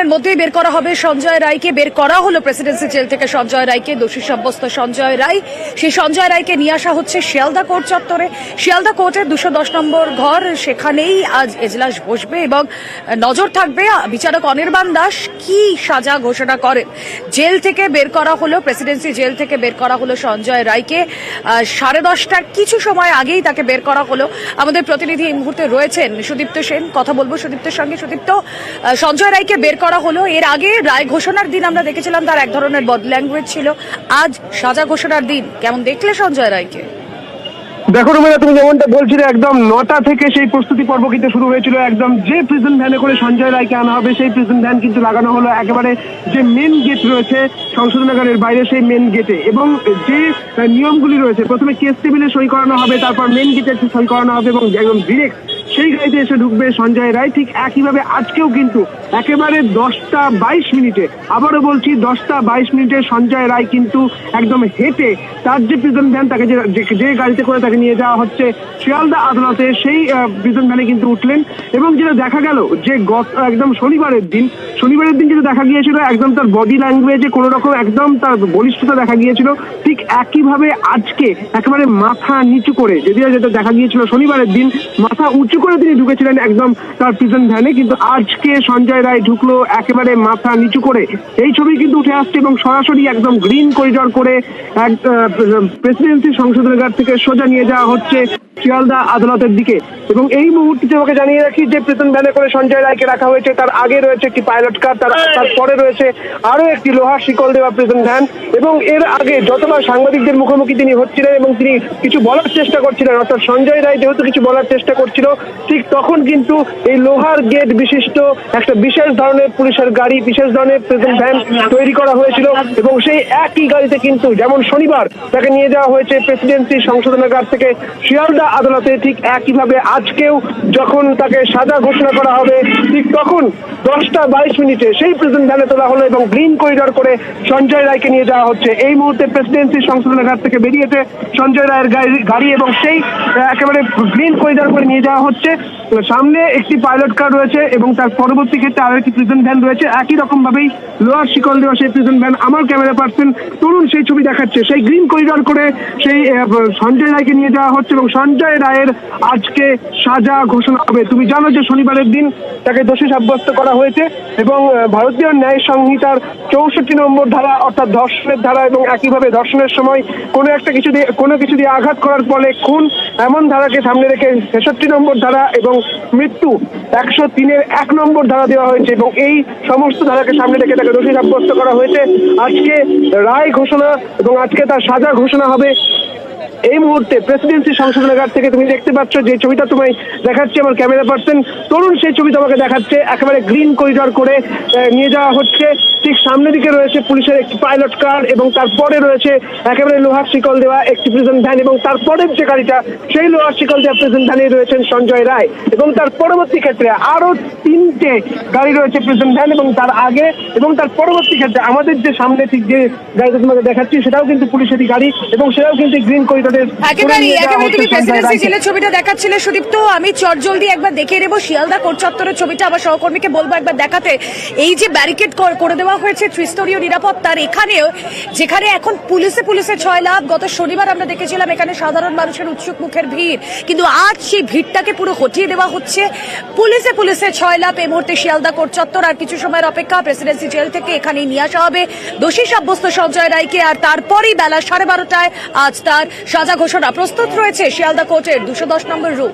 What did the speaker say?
এর মধ্যেই বের করা হবে সঞ্জয় রায়কে। বের করা হলো প্রেসিডেন্সি জেল থেকে সঞ্জয় রায়কে। দোষী সাব্যস্ত সঞ্জয় রায়, সেই সঞ্জয় রায়কে নিয়ে আসা হচ্ছে শিয়ালদা কোর্ট চত্বরে। শিয়ালদা কোর্টের 210 নম্বর ঘর, সেখানেই আজ এজলাস বসবে এবং নজর থাকবে বিচারক অনির্বাণ দাস কি সাজা ঘোষণা করেন। জেল থেকে বের করা হলো, প্রেসিডেন্সি জেল থেকে বের করা হলো সঞ্জয় রায়কে। 10:30টার কিছু সময় আগেই তাকে বের করা হলো। আমাদের প্রতিনিধি এই মুহূর্তে রয়েছেন সুদীপ্ত সেন, কথা বলবো সুদীপ্তের সঙ্গে। সুদীপ্ত, সঞ্জয় রায়কে বের করা হলো। এর আগে রায় ঘোষণার দিন আমরা দেখেছিলাম তার এক ধরনের বডি ল্যাঙ্গুয়েজ ছিল, আজ সাজা ঘোষণার দিন। কেমন দেখলে সঞ্জয় রায়কে? দেখো রুমেলা, তুমি যেমনটা বলছিলে, একদম 9টা থেকে সেই প্রস্তুতি পর্ব কিন্তু শুরু হয়েছিল। একদম যে প্রিজন ভ্যানে করে সঞ্জয় রায়কে আনা হবে সেই প্রিজন ভ্যান কিন্তু লাগানো হলো একেবারে যে মেন গেট রয়েছে সংশোধনাগারের বাইরে, সেই মেন গেটে। এবং যে নিয়মগুলি রয়েছে, প্রথমে কেস টেবিলে সই করানো হবে, তারপর মেন গেটে সই করানো হবে এবং একদম ডিরেক্ট সেই গাড়িতে এসে ঢুকবে সঞ্জয় রায়। ঠিক একইভাবে আজকেও কিন্তু একেবারে 10টা 22 মিনিটে, আবারও বলছি 10টা 22 মিনিটে সঞ্জয় রায় কিন্তু একদম হেঁটে তার যে প্রিজন ভ্যান, তাকে যে গাড়িতে করে তাকে নিয়ে যাওয়া হচ্ছে শিয়ালদা আদালতে, সেই প্রিজন ভ্যানে কিন্তু উঠলেন। এবং যেটা দেখা গেল যে একদম শনিবারের দিন যেটা দেখা গিয়েছিল, একদম তার বডি ল্যাঙ্গুয়েজে কোনো রকম একদম তার বলিষ্ঠতা দেখা গিয়েছিল। ঠিক একইভাবে আজকে একেবারে মাথা নিচু করে, যদিও যেটা দেখা গিয়েছিল শনিবারের দিন মাথা উঁচু করে তিনি ঢুকেছিলেন একদম তার প্রিজন ভ্যানে, কিন্তু আজকে সঞ্জয় রায় ঢুকলো একেবারে মাথা নিচু করে। এই ছবি কিন্তু উঠে আসছে এবং সরাসরি একদম গ্রিন করিডর করে প্রেসিডেন্সি সংশোধনাগার থেকে সোজা নিয়ে যাওয়া হচ্ছে শিয়ালদা আদালতের দিকে। এবং এই মুহূর্তে তোমাকে জানিয়ে রাখি যে প্রিজন ভ্যানে করে সঞ্জয় রায়কে রাখা হয়েছে, তার আগে রয়েছে একটি পাইলট কার, তারপরে রয়েছে আরো একটি লোহার শিকল দেওয়া প্রিজন ভ্যান। এবং এর আগে যতবার সাংবাদিকদের মুখোমুখি তিনি হচ্ছিলেন এবং তিনি কিছু বলার চেষ্টা করছিলেন, অর্থাৎ সঞ্জয় রায় যেহেতু কিছু বলার চেষ্টা করছিল, ঠিক তখন কিন্তু এই লোহার গেট বিশিষ্ট একটা বিশেষ ধরনের পুলিশের গাড়ি, বিশেষ ধরনের প্রিজন ভ্যান তৈরি করা হয়েছিল। এবং সেই একই গাড়িতে কিন্তু যেমন শনিবার তাকে নিয়ে যাওয়া হয়েছে প্রেসিডেন্সি সংশোধনাগার থেকে শিয়ালদা আদালতে, ঠিক একইভাবে আজকেও যখন তাকে সাজা ঘোষণা করা হবে, ঠিক তখন 10টা 22 মিনিটে সেই প্রিজন ভ্যানে তোলা হলো এবং গ্রিন করিডর করে সঞ্জয় রায়কে নিয়ে যাওয়া হচ্ছে। এই মুহূর্তে প্রেসিডেন্সি সংশোধনাগার থেকে বেরিয়েছে সঞ্জয় রায়ের গাড়ি এবং সেই একেবারে গ্রিন করিডর করে নিয়ে যাওয়া হচ্ছে। সামনে একটি পাইলট কার রয়েছে এবং তার পরবর্তী ক্ষেত্রে আরো একটি প্রিজন ভ্যান রয়েছে, একই রকম ভাবেই লোহার শিকল দেওয়া সেই প্রিজন ভ্যান। আমার ক্যামেরা পার্সন তরুণ সেই ছবি দেখাচ্ছে, সেই গ্রিন করিডর করে সেই সঞ্জয় রায়কে নিয়ে যাওয়া হচ্ছে এবং সঞ্জয় রায়ের আজকে সাজা ঘোষণা হবে। তুমি জানো যে শনিবারের দিন তাকে দোষী সাব্যস্ত করা হয়েছে এবং ভারতীয় ন্যায় সংহিতার 64 নম্বর ধারা, অর্থাৎ ধর্ষণের ধারা, এবং একইভাবে ধর্ষণের সময় কোনো কিছু দিয়ে আঘাত করার ফলে খুন, এমন ধারাকে সামনে রেখে 66 নম্বর ধারা এবং মৃত্যু 103-এর 1 নম্বর ধারা দেওয়া হয়েছে। এবং এই সমস্ত ধারাকে সামনে রেখে তাকে দোষী সাব্যস্ত করা হয়েছে। আজকে রায় ঘোষণা এবং আজকে তার সাজা ঘোষণা হবে। এই মুহূর্তে প্রেসিডেন্সি সংশোধনাগার থেকে তুমি দেখতে পাচ্ছ যে ছবিটা তোমায় দেখাচ্ছে আমার ক্যামেরা পার্সন তরুণ, সেই ছবি তোমাকে দেখাচ্ছে একেবারে গ্রিন করিডর করে নিয়ে যাওয়া হচ্ছে। ঠিক সামনের দিকে রয়েছে পুলিশের একটি পাইলট কার এবং তারপরে রয়েছে একেবারে লোহার শিকল দেওয়া একটি প্রিজন ভ্যান এবং তারপরের যে গাড়িটা, সেই লোহার শিকল দেওয়া প্রিজন ভ্যানে রয়েছেন সঞ্জয় রায়। এবং তার পরবর্তী ক্ষেত্রে আরো 3টে গাড়ি রয়েছে প্রিজন ভ্যান এবং তার আগে এবং তার পরবর্তী ক্ষেত্রে আমাদের যে সামনে ঠিক যে গাড়িটা তোমাকে দেখাচ্ছি, সেটাও কিন্তু পুলিশেরই গাড়ি এবং সেটাও কিন্তু গ্রিন করিডর। একেবারে তুমি প্রেসিডেন্সি জেলের ছবিটা দেখাচ্ছিলে সুদীপ্ত, আমি চটজলদি একবার দেখে নেবো শিয়ালদা কোর্ট চত্বরের ছবিটা। আমার সহকর্মীকে বলবো একবার দেখাতে। এই যে ব্যারিকেড করে দেওয়া হয়েছে ত্রিস্তরীয় নিরাপত্তার, এখানেও যেখানে এখন পুলিশে ছয় লাভ, গত শনিবার আমরা দেখেছিলাম এখানে সাধারণ মানুষের উৎসুক মুখের ভিড়, কিন্তু আজ সেই ভিড়টাকে পুরো হটিয়ে দেওয়া হচ্ছে। পুলিশে ছয় লাভ। এই মুহূর্তে শিয়ালদা কোর্ট চত্বর, আর কিছু সময়ের অপেক্ষা, প্রেসিডেন্সি জেল থেকে এখানেই নিয়ে আসা হবে দোষী সাব্যস্ত সঞ্জয় রায়কে। আর তারপরেই বেলা 12:30টায় আজ তার সাজা ঘোষণা। প্রস্তুত রয়েছে শিয়ালদা কোর্টের 210 নম্বর রুম।